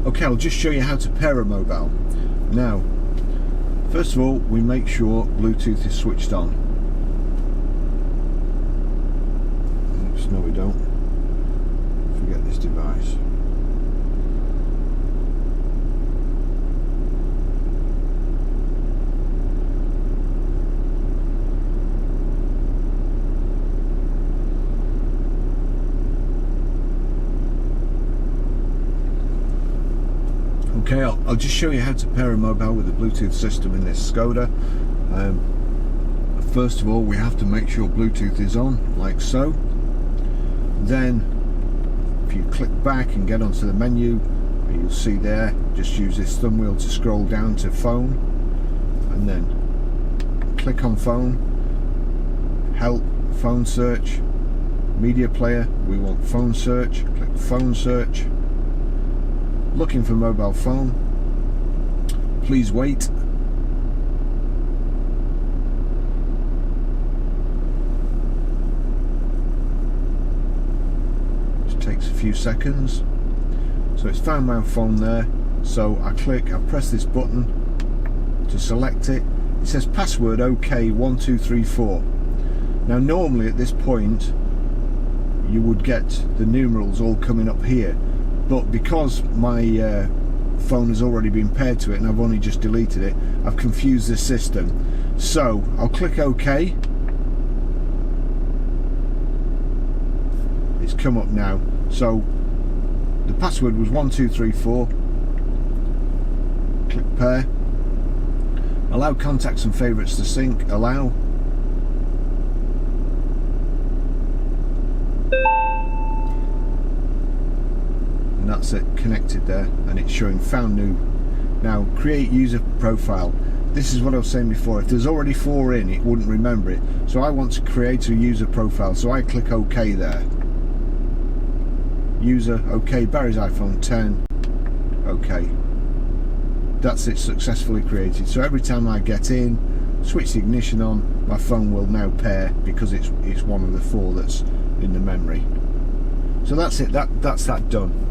Okay, I'll just show you how to pair a mobile. Now, first of all, we make sure Bluetooth is switched on. Oops, no we don't. Forget this device. Okay, I'll just show you how to pair a mobile with a Bluetooth system in this SKODA. First of all, we have to make sure Bluetooth is on, like so. Then, if you click back and get onto the menu, you'll see there, just use this thumb wheel to scroll down to phone, and then click on phone, help, phone search, media player, we want phone search, click phone search. Looking for mobile phone, please wait. Just takes a few seconds. So it's found my phone there, so I press this button to select it. It says password OK 1234. Now normally at this point you would get the numerals all coming up here, but because my phone has already been paired to it and I've only just deleted it, I've confused the system. So I'll click OK. It's come up now. So the password was 1234. Click pair. Allow contacts and favourites to sync. Allow. That's it, connected there, and it's showing found new. Now create user profile. This is what I was saying before, if there's already 4 in, it wouldn't remember it, so I want to create a user profile, so I click OK there. User, OK, Barry's iPhone 10, OK. That's it, successfully created. So every time I get in, switch the ignition on, my phone will now pair because it's one of the 4 that's in the memory. So that's it, that's that done.